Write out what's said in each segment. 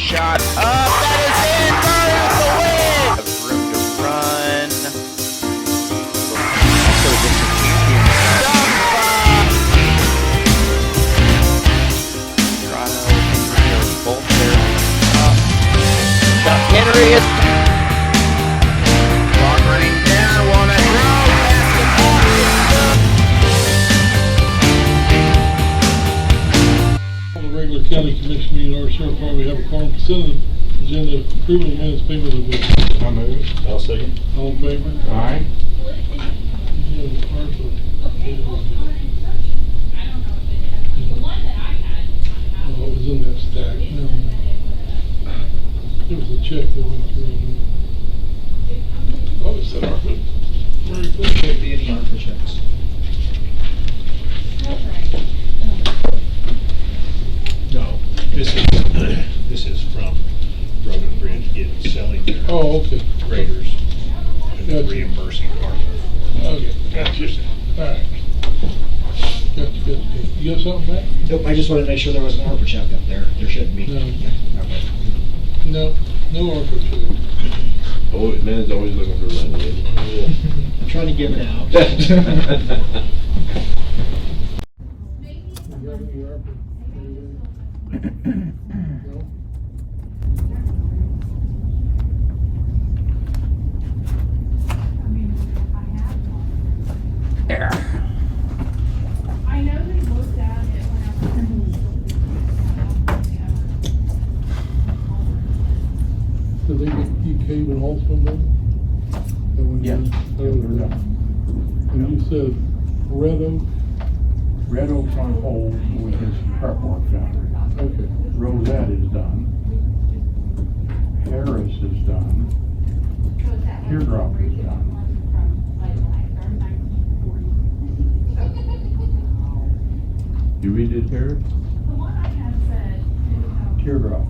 shot up. That is in. Burns the win. Have room to run. Also, this is champion. Toronto is both there. Henry is long running down. Walnut Grove. On the regular county commission meeting, our sheriff we have a quorum consent agenda approval of minutes payment of bills. I move. I'll second. All in favor? Aye. Oh, it was in that stack. No. There was a check that went through. Oh, it said ARPA. Very good. Can't be any ARPA checks. No, this is from Road and Bridge selling their Oh, okay. graders and then Gotcha. reimbursing part of it. Okay. Gotcha. All right. Gotcha. You got something back? Nope, I just wanted to make sure there was an ARPA check up there. There shouldn't be. No. Okay. No ARPA check. Oh, man's always looking for money. I'm trying to give it out. You got any ARPA? No? I know they looked at it when Did they keep Cave and Holtzman then? Yeah. And you said Red Oak? Red Oak's on hold with his prep work done. Okay. Rosette is done. Harris is done. Teardrop is done. You redid Harris? Teardrop.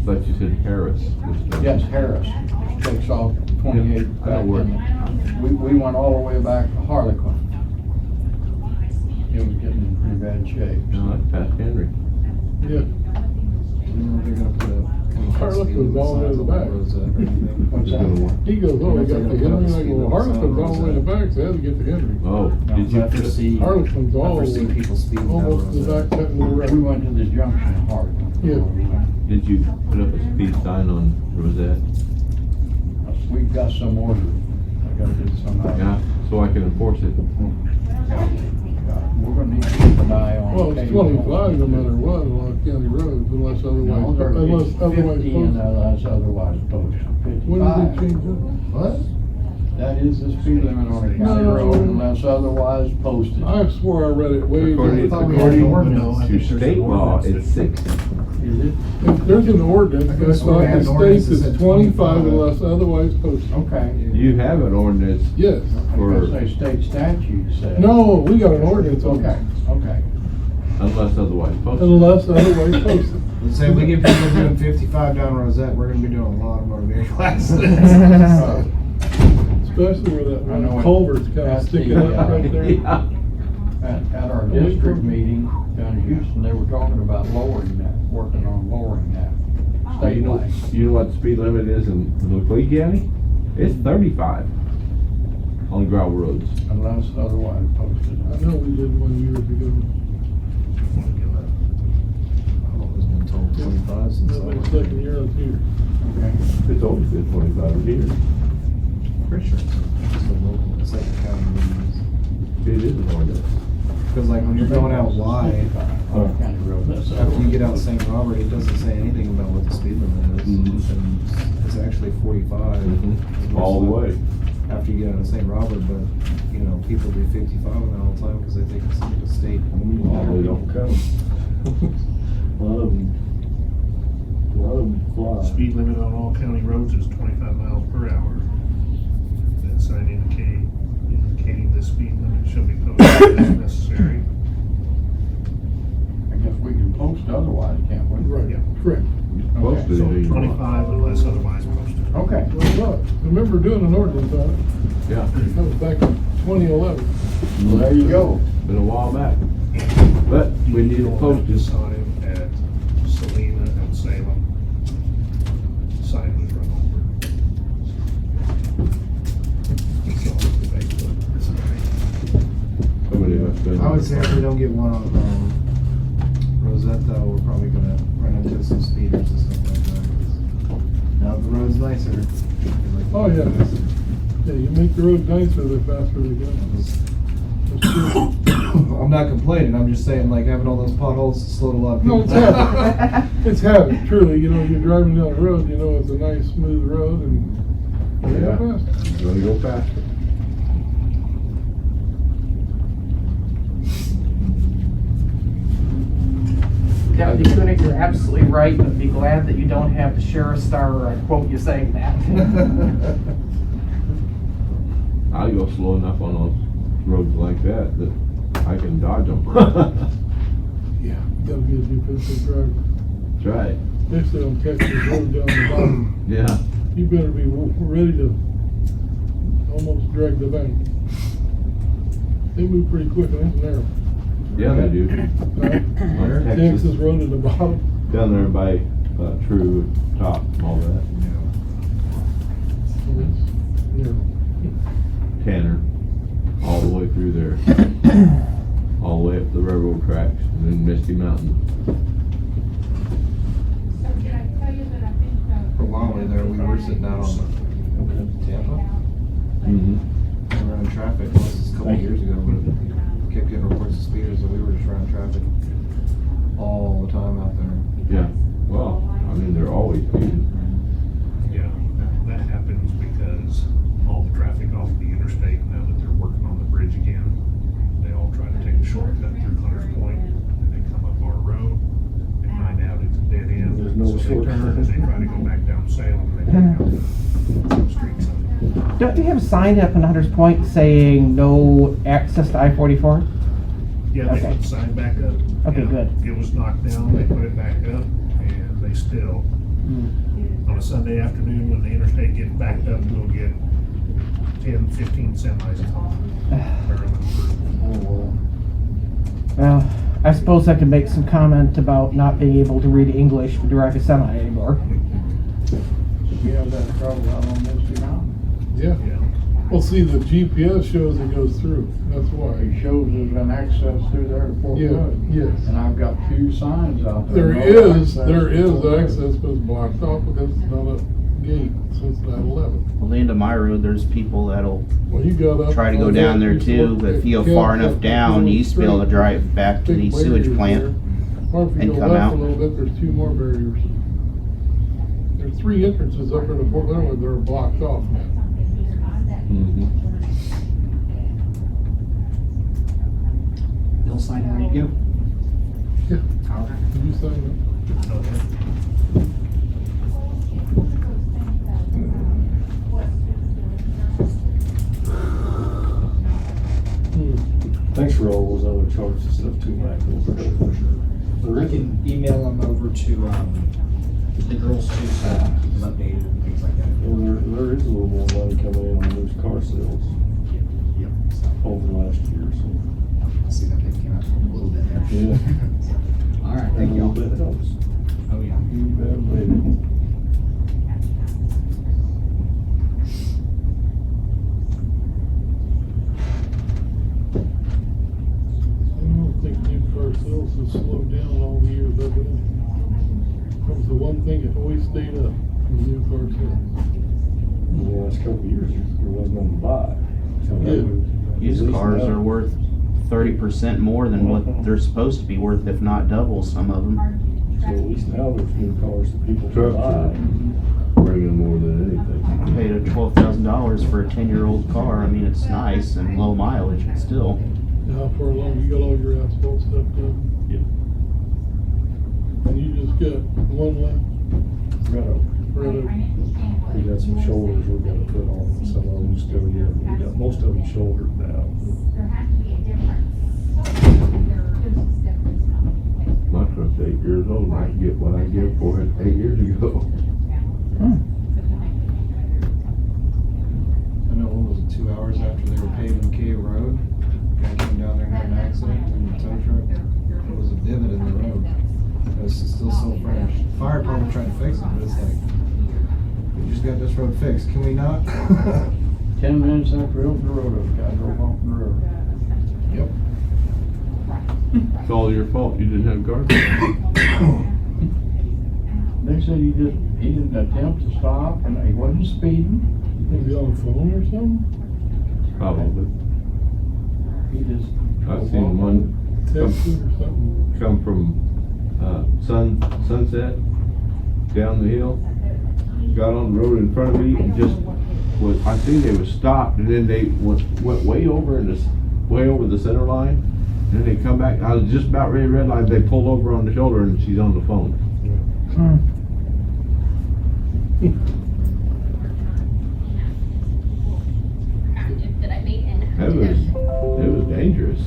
Thought you said Harris. Yes, Harris takes off 28 I back know where. in. We went all the way back to Harlequin. It was getting in pretty bad shape. No, that's past Henry. Yeah. They're gonna put a. Harlequin's all the way to the back. What's that? He goes, oh, we got the Henry, and I go, well, Harlequin's all the way in the back, so I had to get the Henry. Oh, did you put it? Harlequin's all the see way, people speeding almost to the back, cutting the We road. went to the junction of Harlequin. Yeah. Did you put up a speed sign on Rosette? We've got some order. I gotta get some out. Yeah, so I can enforce it. We're gonna need to keep an eye on. Well, it's 25 no matter what, on our county roads, unless No, otherwise, it's otherwise 50 and posted. unless otherwise posted. When did they 55. change it? What? That is the speed limit on a county No. road unless otherwise posted. I swore I read it way According back. to state law, it's 60. Is it? If there's an ordinance, that's swear I like had the an ordinance state that is said 25 25. unless otherwise posted. Okay. You have an ordinance Yes. I for, was gonna say state statute said. No, we got an ordinance on Okay, that. okay. unless otherwise posted. Unless otherwise posted. Let's say we get people doing 55 down Rosette, we're gonna be doing a lot of motor vehicle accidents. Especially where I know that it- culvert's kind of that's sticking the, up right there. Yeah. At our district meeting down in Houston, they were talking about lowering that, working on lowering that. State You know, line. you know what the speed limit is in Leclerc County? It's 35 on gravel roads. Unless otherwise posted. I know we did one years ago. I've always been told 25 since That was the second year I was here. Okay. It's always been 25 here. Pretty sure it's the local, it's like the county meetings. It is an ordinance. Because like when you're going out wide, On a county road, that's. after you get out St. Robert, it doesn't say anything about what the speed limit is. Mhm. And it's actually 45. All the way. After you get out of St. Robert, but, you know, people do 55 on that all the time because they think it's like a state. Well, they don't come. A lot of them fly. Speed limit on all county roads is 25 miles per hour. That sign indicating the speed limit shall be posted as necessary. I guess we can post otherwise, can't we? Right, Yeah. correct. Posted So it. 25 unless otherwise posted. Okay. Well, look, I remember doing an ordinance on it. Yeah, That was back in 2011. Well, there you go. been a while back. But we need to You'll post have to it. sign at Salina and Salem Obviously, if we don't get one on, Rosette though, we're probably gonna run into some speeders and stuff like that. 'Cause now the road's nicer. I feel like Oh, yeah. Yeah, you make the road nicer, the faster they go. That's true. I'm not complaining, I'm just saying, like, having all those potholes slowed a lot of No, people it's down. habit. It's habit, truly. You know, you're driving down the road, you know it's a nice, smooth road, and you Yeah. go fast. You're gonna go faster. Yeah, Lieutenant, you're absolutely right, but be glad that you don't have the sheriff's star quote you saying that. I go slow enough on those roads like that I can dodge them. Yeah, you gotta be a defensive driver. That's right. Especially on Texas Road down the bottom. Yeah. You better be ready to almost drag the bank. They move pretty quick on this narrow. Yeah, they do. Right? Texas. Texas Road at the bottom. Down there by True Top and all that. So it's narrow. Tanner. All the way through there. All the way up the railroad tracks and then Misty Mountain. So did I tell you that I think For a while there, we were sitting out on Tampa. Mm-hmm. We were running traffic, well, this is a couple of years ago, but we kept getting reports of speeders, and we were just running traffic all the time out there. Yeah. Well, I mean, they're always speeding. Yeah, that happens because all the traffic off the interstate, now that they're working on the bridge again, they all try to take a shortcut through Hunters Point, and they come up our road and find out it's a dead end. There's no So they shortcut. turn and they try to go back down Salem, and they take out the street sign. Don't you have a sign up in Hunters Point saying no access to I-44? Yeah, they Okay. put the sign back up. Okay, Yeah, good. It was knocked down, they put it back up, and they still, on a Sunday afternoon, when the interstate gets backed up, we'll get 10, 15 semis barreling through. Well, I suppose I could make some comment about not being able to read English to drive a semi anymore. You have that trouble out on Misty Mountain. Yeah. Yeah. Well, see, the GPS shows it goes through. That's why. It shows there's an access through there to Fort Yeah, Wood. yes. And I've got 2 signs out there. There No is access to Fort Wood. access, but it's blocked off because it's not a gate since 9/11. Well, the end of my road, there's people that'll Well, you got up. try to go down there too, but if you go far enough down, you used to be able to drive back to the sewage plant. Or if you and go come left out. a little bit, there's 2 more barriers. There's 3 entrances up in the Fort Leonard that are blocked off now. Mm-hmm. They'll sign how you go. Yeah. All right. Did you sign Okay. that? Thanks for all those other charts and stuff too, Mike. I can email them over to the girls too, so it's updated and things like that. Well, there is a little more money coming in on those car sales Yep. So over last year, so. I see that they came out a little bit there. Yeah. All right, A thank little you. bit helps. Oh, yeah. You bet, baby. I don't think new car sales has slowed down all the years I've been in. That was the one thing that always stayed up, was new car sales. In the last couple of years, there wasn't nothing to buy. So that Yeah. would- Used at least cars now- are worth 30% more than what they're supposed to be worth, if not double some of them. So at least now there's new cars that people can Trucks buy. are bringing more than anything. Paid a $12,000 for a 10-year-old car. I mean, it's nice and low mileage, but still. Now, for long, you got all your asphalt stuff done? Yep. And you just got one left? We got some shoulders we gotta put on, some of them still yet, we got most of them shouldered now. My truck's 8 years old, I can get what I get for it 8 years ago. I know, what was it, 2 hours after they were paving K Road? Guy came down there and had an accident in the tow truck. There was a divot in the road. It was still so fresh. Fire department trying to fix it, but it's like, we just got this road fixed, can we not? 10 minutes after we opened the road, up, guy drove off the road. Yep. It's all your fault, you didn't have guardrails. They said he didn't attempt to stop and he wasn't speeding. Was he on the phone or something? Probably. He just. I've seen one Texas or something? come from, Sunset down the hill, got on the road in front of me and just was, I think they was stopped and then they went way over way over the center line. And then they come back, I was just about ready to red light, they pulled over on the shoulder and she's on the phone. It was dangerous.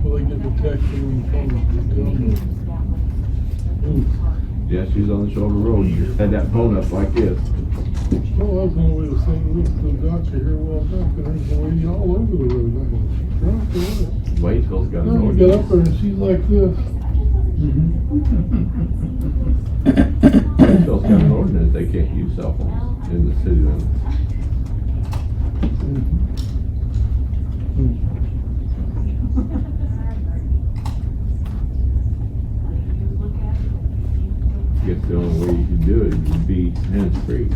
Well, they get the text on the phone. Yeah, she's on the shoulder road, had that phone up like this. Well, I was on the way to St. Louis to the doctor here a while back, and there's a lady all over the road. I go, drunk or what? Waitsville's got an No, we ordinance. got up there and she's like this. Waitsville's got an ordinance, they can't use cell phones in the city limits. I guess the only way you can do it would be hands-free.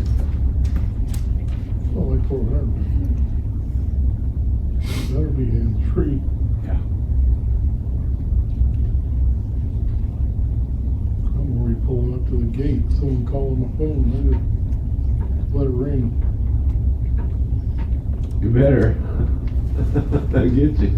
Oh, like 400. Better be hands-free. Yeah. I'm already pulling up to the gate, someone calling my phone, I just let it ring. You better. They'll get you.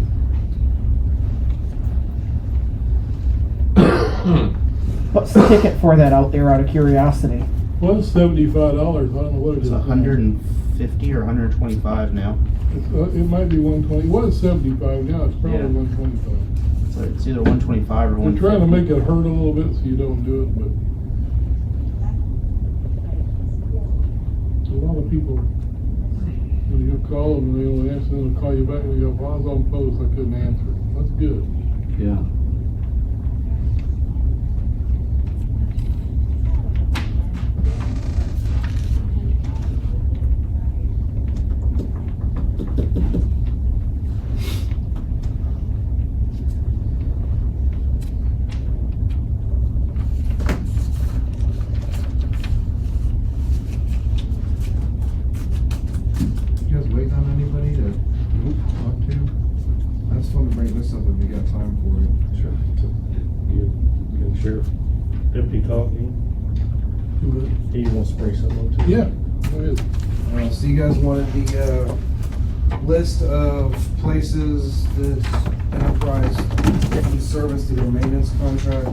What's the ticket for that out there, out of curiosity? Well, it's $75, I don't know what it It's is. 150 or 125 now. It might be 120, it was 75, now it's probably Yeah. 125. So it's either 125 or They're 150. trying to make it hurt a little bit so you don't do it, but a lot of people, when you call them and they don't answer, they'll call you back and you go, well, I was on post, I couldn't answer. That's good. Yeah. You guys waiting on anybody to talk to? I just wanted to bring this up if you got time for it. Sure. You and Sheriff Deputy talking, he wants to bring something up to you. Yeah, go ahead. So you guys wanted the list of places that Enterprise can service through their maintenance contract.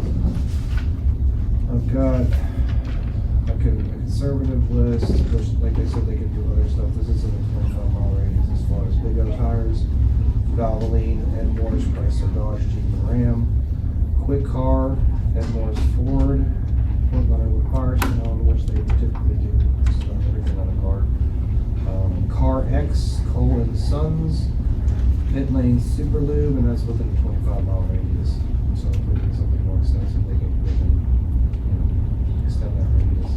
I've got a conservative list, of course, like they said, they could do other stuff. This isn't a 25-mile radius as far as Big O Tires, Valvoline, Ed Morris, Chrysler, Dodge, Jeep, and Ram. Quick Car, Ed Morris, Ford, Fort Leonard Firestone, which they typically do everything on a car. Car X, Cole and Sons, Pit Lane Super Lube, and that's within a 25-mile radius. So if we do something more extensive, they can extend that radius.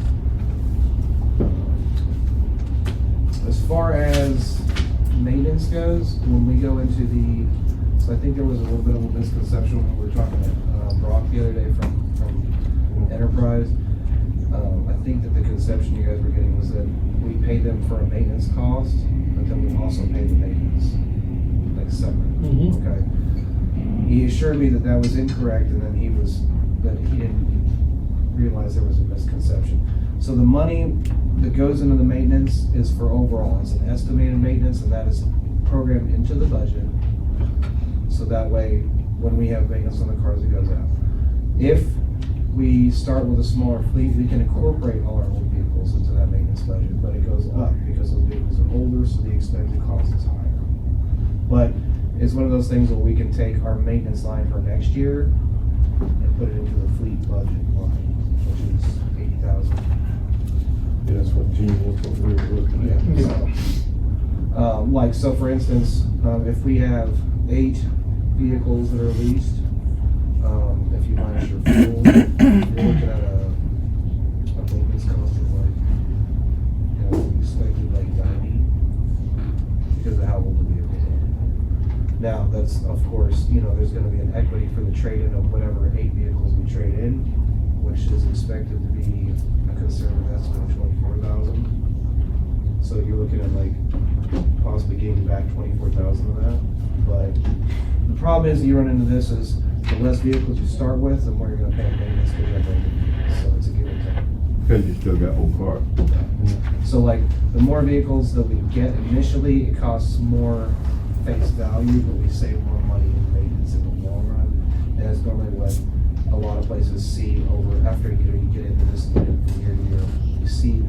As far as maintenance goes, when we go into so I think there was a little bit of a misconception when we were talking to Brock the other day from Enterprise. I think that the conception you guys were getting was that we pay them for a maintenance cost, but then we also pay the maintenance, like separate. Mhm. Okay. He assured me that that was incorrect, and then he didn't realize there was a misconception. So the money that goes into the maintenance is for overall. It's an estimated maintenance, and that is programmed into the budget. So that way, when we have maintenance on the cars, it goes out. If we start with a smaller fleet, we can incorporate all our old vehicles into that maintenance budget, but it goes up because those vehicles are older, so the expected cost is higher. But it's one of those things where we can take our maintenance line for next year and put it into the fleet budget line, which is $80,000. Yeah, that's what Gene, that's what we were looking at. So for instance, if we have 8 vehicles that are leased, if you minus your fuel, you're looking at a maintenance cost of expected like 90 because of how old the vehicles are. Now, that's because of course, there's gonna be an equity for the trade-in of whatever 8 vehicles we trade in, which is expected to be a conservative estimate of 24,000. So you're looking at like possibly gaining back 24,000 of that. But the problem is that you run into this is the less vehicles you start with, the more you're gonna pay in maintenance because you have older vehicles. So it's a give and take. Because you still got old cars. So like, the more vehicles that we get initially, it costs more face value, but we save more money in maintenance in the long run. And that's normally what a lot of places see after you get into this from year to year. You see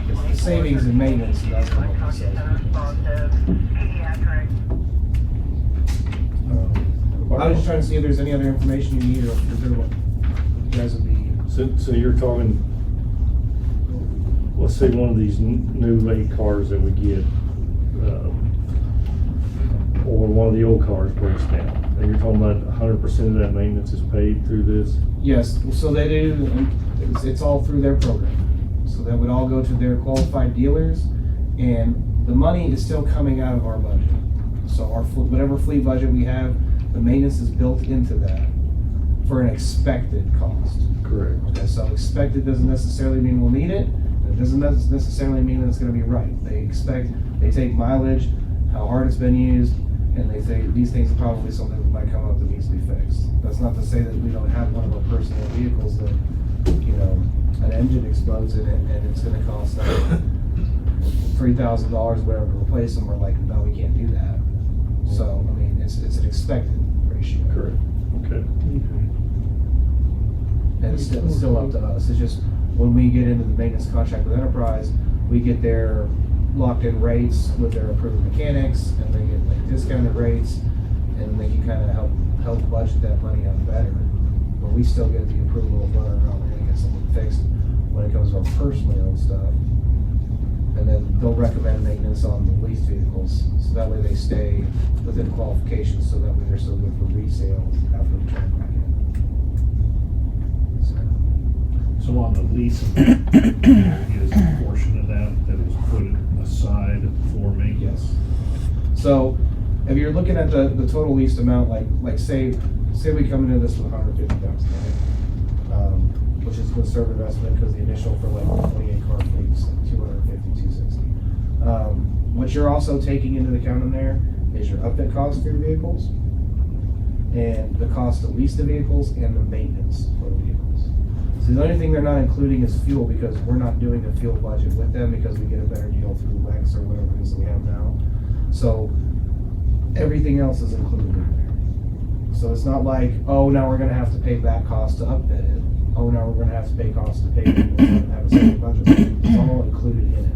the savings in maintenance, and that's what helps us. I was just trying to see if there's any other information you need, or if you're good, what you guys would be. So you're talking, let's say one of these new late cars that we get, or one of the old cars breaks down, and you're talking about 100% of that maintenance is paid through this? Yes, so they do, it's all through their program. So that would all go to their qualified dealers, and the money is still coming out of our budget. So whatever fleet budget we have, the maintenance is built into that for an expected cost. Correct. Okay, so expected doesn't necessarily mean we'll need it. It doesn't necessarily mean that it's gonna be right. They take mileage, how hard it's been used, and they say these things are probably something that might come up that needs to be fixed. That's not to say that we don't have one of our personal vehicles that, an engine explodes in it and it's gonna cost $3,000 whatever to replace them. We're like, no, we can't do that. So, I mean, it's an expected ratio. Correct. Okay. And it's still up to us. It's just, when we get into the maintenance contract with Enterprise, we get their locked-in rates with their approved mechanics, and they get like discounted rates, and they can kind of help budget that money out better. But we still get the approval of whether or not we're gonna get something fixed when it comes to our personally owned stuff. And then they'll recommend maintenance on the leased vehicles, so that way they stay within qualifications, so that way they're still good for resale after we turn them back in. So on the lease, there is a portion of that is put aside for maintenance? Yes. So if you're looking at the total leased amount, like say we come into this with 150,000, right? Which is a conservative estimate because the initial for like 28 car fleets, 250, 260. What you're also taking into account in there is your upfit costs for your vehicles, and the cost to lease the vehicles, and the maintenance for the vehicles. So the only thing they're not including is fuel, because we're not doing a fuel budget with them because we get a better deal through Lex or whatever it is that we have now. So everything else is included in there. So it's not like, oh, now we're gonna have to pay that cost to upfit it. Oh, now we're gonna have to pay costs to pay people and have a separate budget. It's all included in it.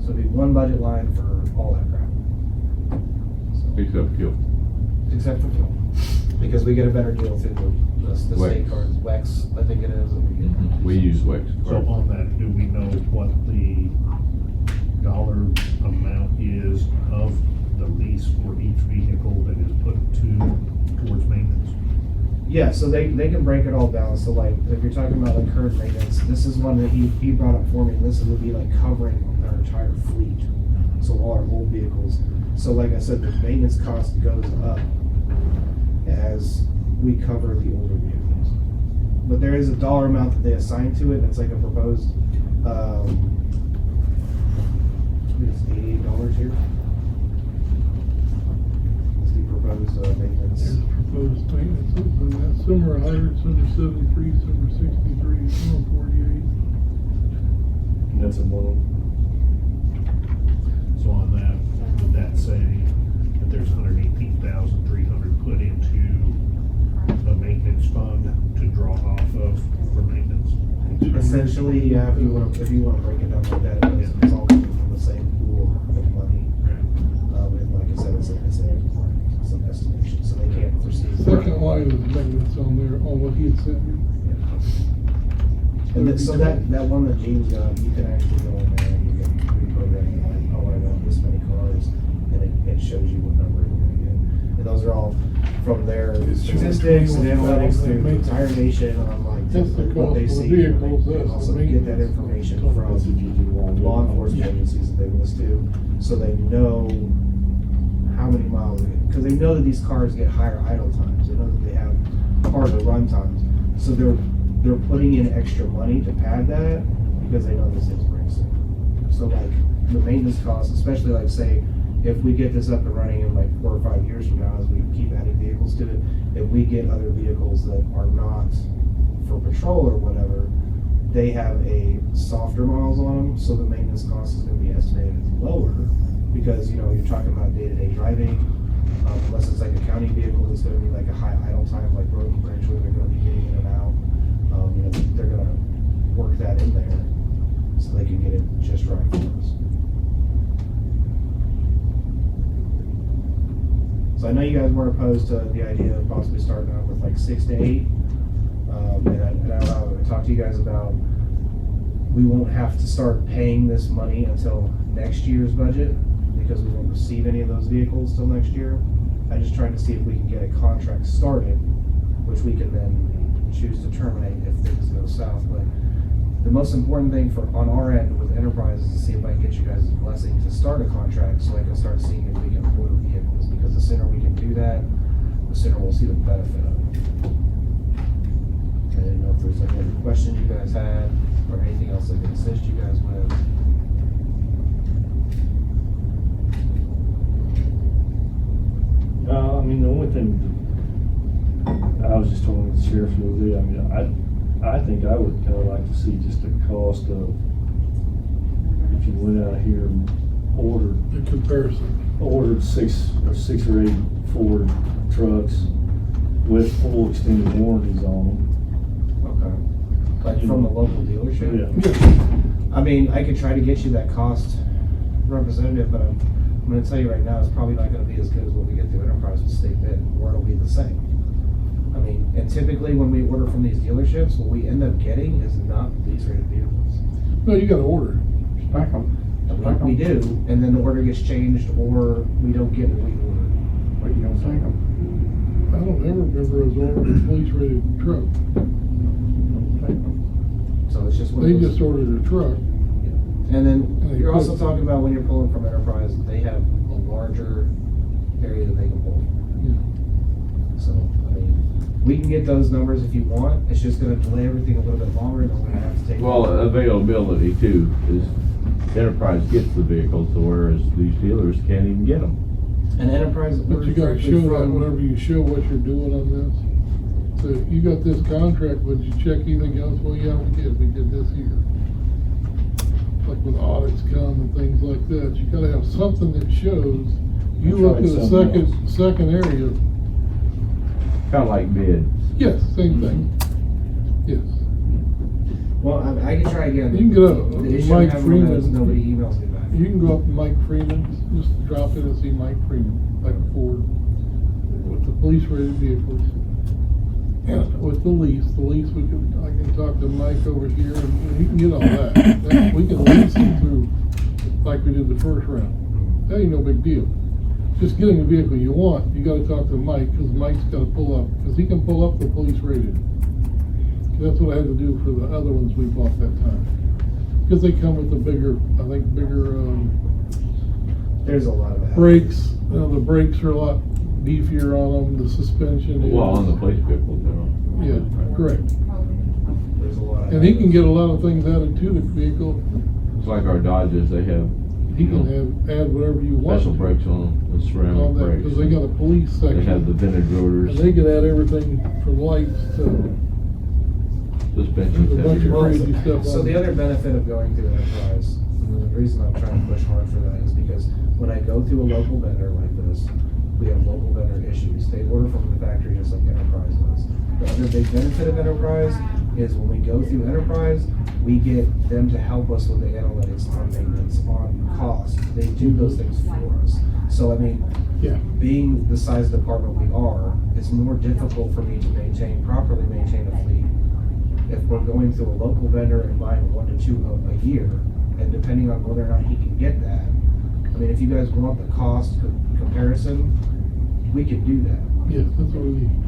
So it'd be one budget line for all that crap. Except fuel. Except for fuel. Because we get a better deal through the state cards, Wex, I think it is, that we get. We use Wex. So on that, do we know what the dollar amount is of the lease for each vehicle that is put towards maintenance? Yeah, so they can break it all down. So like, if you're talking about like current maintenance, this is one that he brought up for me, and this would be like covering our entire fleet. So all our old vehicles. So like I said, the maintenance cost goes up as we cover the older vehicles. But there is a dollar amount that they assign to it, and it's like a proposed, I think it's $88 here. It's the proposed maintenance. There's proposed maintenance, some are 100, some are 73, some are 63, some are 48. And that's a loan. So on that, would that say that there's 118,300 put into a maintenance fund to draw off of for maintenance? Essentially, yeah, if you want to break it down like that, it's all coming from the same pool of money. And like I said, it's an estimation, so they can't foresee. Second line of maintenance on there, on what he had sent me. And then, so that one that Gene's got, you can actually go in there and you can reprogram it, like, oh, I want this many cars, and it shows you what number you're gonna get. And those are all from their statistics and analytics through the entire nation on like That's the what they cost for see. the vehicles, And that's also the get that maintenance. information from law enforcement agencies that they list to, so they know how many miles, because they know that these cars get higher idle times, they know that they have harder run times. So they're putting in extra money to pad that because they know this thing's racing. So like the maintenance costs, especially like say, if we get this up and running in like 4 or 5 years from now, as we keep adding vehicles to it, if we get other vehicles that are not for patrol or whatever, they have a softer miles on them, so the maintenance cost is gonna be estimated as lower, because, you know, you're talking about day-to-day driving, unless it's like a county vehicle that's gonna be like a high idle time, like road and bridge, where they're gonna be getting in and out, you know, they're gonna work that in there, so they can get it just right for us. So I know you guys weren't opposed to the idea of possibly starting out with like 6 to 8. And I talked to you guys about, we won't have to start paying this money until next year's budget, because we won't receive any of those vehicles till next year. I just trying to see if we can get a contract started, which we can then choose to terminate if things go south. But the most important thing on our end with Enterprise is to see if I can get you guys' blessing to start a contract, so I can start seeing if we can order vehicles, because the sooner we can do that, the sooner we'll see the benefit of it. I didn't know if there's any other questions you guys had, or anything else I can assist you guys with. I mean, the only thing, I was just talking to the sheriff the other day, I mean, I think I would kind of like to see just the cost of, if you went out here and ordered six or eight Ford trucks with full extended warranties on them. Okay. Like from the local dealership? Yeah. I mean, I could try to get you that cost representative, but I'm gonna tell you right now, it's probably not gonna be as good as what we get through Enterprise with state bid, or it'll be the same. I mean, and typically when we order from these dealerships, what we end up getting is not these rated vehicles. No, you gotta order. Spec them. We do, and then the order gets changed, or we don't get what we ordered. But you don't take them. I don't ever remember us ordering a police rated truck. So it's just one of They those- just ordered a truck. And then And they you're also put- talking about when you're pulling from Enterprise, they have a larger area that they can pull. Yeah. So, I mean, we can get those numbers if you want. It's just gonna delay everything a little bit longer, and then we're gonna have to take. Well, availability too, is Enterprise gets the vehicles, whereas these dealers can't even get them. And Enterprise. But you gotta show that whenever you show what you're doing on this. So you got this contract, but you check anything else? Well, yeah, we did this here. Like when audits come and things like that, you gotta have something that shows. You look at a second area. Kinda like bid. Yes, same thing. Yes. Well, I can try again. You can get up, The issue I'm Mike having with that is Freeman. nobody emails me back. You can go up to Mike Freeman's, just drop in and see Mike Freeman, like a Ford, with the police rated vehicles. And with the lease we can, I can talk to Mike over here and he can get all that. We can lease them through, like we did the first round. That ain't no big deal. Just getting the vehicle you want, you gotta talk to Mike, cause Mike's gotta pull up, cause he can pull up the police rated. That's what I had to do for the other ones we bought that time. Cause they come with the bigger, There's a lot of that. brakes, the brakes are a lot beefier on them, the suspension is. Well, on the police vehicles, they're. Yeah, correct. There's a lot of. And he can get a lot of things added to the vehicle. It's like our Dodges, they have. He can add whatever you want. Special brakes on them, the On ceramic that, brakes. cause they got a police section. They have the vented And rotors, they can add everything from lights to, suspension. There's a bunch of everything. crazy stuff So on the it. other benefit of going through Enterprise, and the reason I'm trying to push hard for that is because when I go through a local vendor like this, we have local vendor issues. They order from the factory just like Enterprise does. The other big benefit of Enterprise is when we go through Enterprise, we get them to help us with the analytics on maintenance, on cost. They do those things for us. So I mean, yeah. being the size department we are, it's more difficult for me to properly maintain a fleet if we're going through a local vendor and buying 1 to 2 a year, and depending on whether or not he can get that. I mean, if you guys want the cost comparison, we could do that. Yes, that's what we need.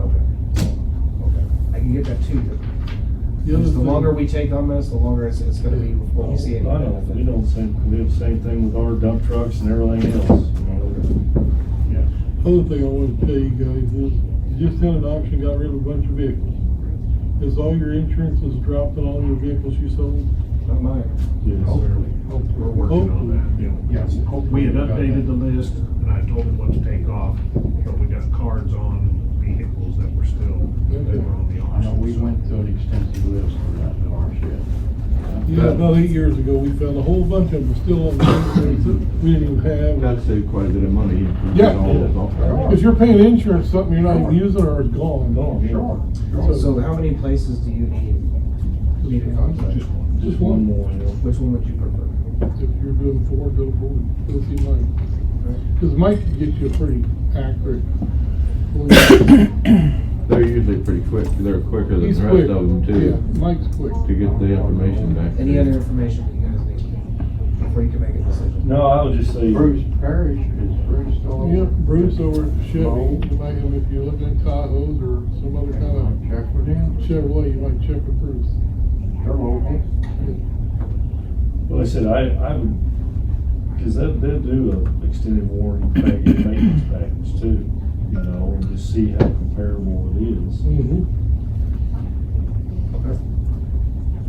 Okay. I can get that to you. The other Just the thing- longer we take on this, the longer it's gonna be before we see any I know, benefit. we do the same thing with our dump trucks and everything else. You know, Other thing I wanted to tell you guys is, you just had an auction, got rid of a bunch of vehicles. Is all your insurances dropped on all your vehicles you sold? Not mine. Yes, sir. We're working on that, yeah. Yes. We had updated the list, and I told them what to take off, but we got cards on vehicles that were still, they were on the I auction. know we so- went through an extensive list for that car shed. Yeah, about 8 years ago, we found a whole bunch of them still on the list that we didn't even have. That saved quite a bit of money. Yeah. All those off. Because you're paying insurance, something you're not even using or it's gone. Sure. So how many places do you need to contact? Just one more, you know. Which one would you prefer? If you're doing Ford, go Ford, go see Mike. Because Mike can get you a pretty accurate. They're usually pretty quick, they're quicker than He's the quick. rest of them too, Yeah, Mike's quick. to get the information back. Any other information that you guys need before you can make a decision? No, I would just say. Bruce Parrish, is Bruce still over? Yeah, Bruce over at Chevy, you might, if you're looking at Tahoes or some other kind I'll of check with him. Chevrolet, you might check with Bruce. They're local. Well, I said, I would, because they'll do a extended warranty package, maintenance package too, you know, and just see how comparable it is. Mm-hmm. Okay.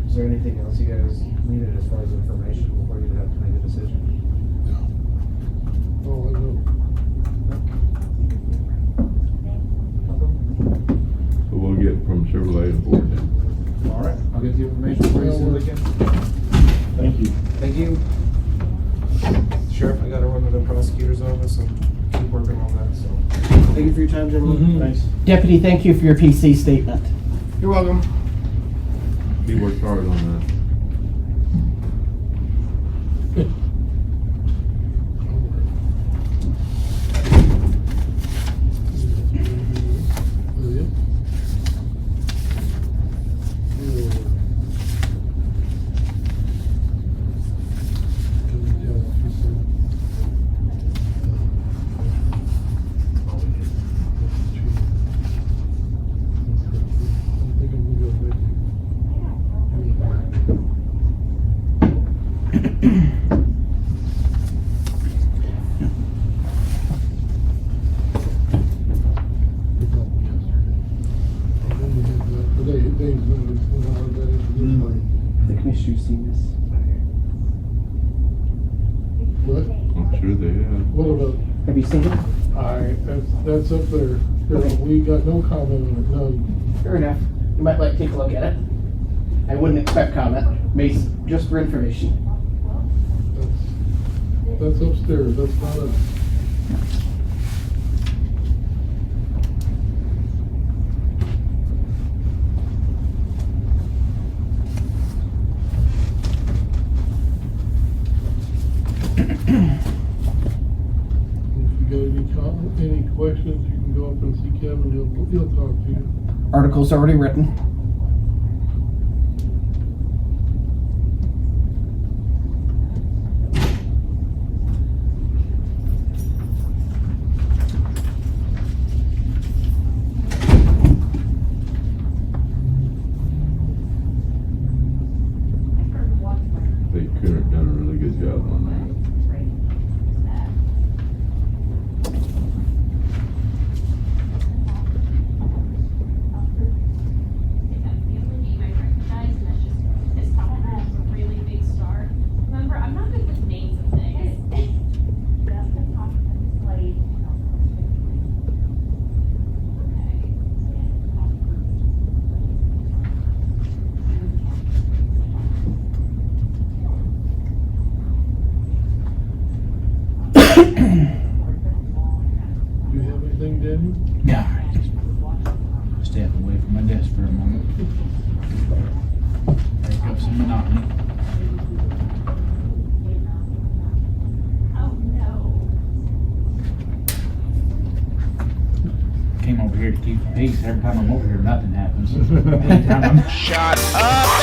Is there anything else you guys needed as far as information before you have to make a decision? Oh, I know. So we'll get from Chevrolet to Ford then. All right, I'll get the information for you as soon as I can. Thank you. Thank you. Sheriff, I gotta run to the prosecutor's office and keep working on that, so. Thank you for your time, gentlemen. Thanks. Deputy, thank you for your PC statement. You're welcome. He worked hard on that. The commissioner's seen this. What? I'm sure they have. What about, Have you seen it? that's up there. We got no comment on it, none. Fair enough. You might like to take a look at it. I wouldn't expect comment, just for information. That's upstairs, that's not us. If you got any questions, you can go up and see Kevin, he'll talk to you. Article's already written. They could have done a really good job on that. Do you have anything, Daniel? Yeah. Step away from my desk for a moment. Break up some monotony. Came over here to keep the peace. Every time I'm over here, nothing happens. Anytime I'm Shut up!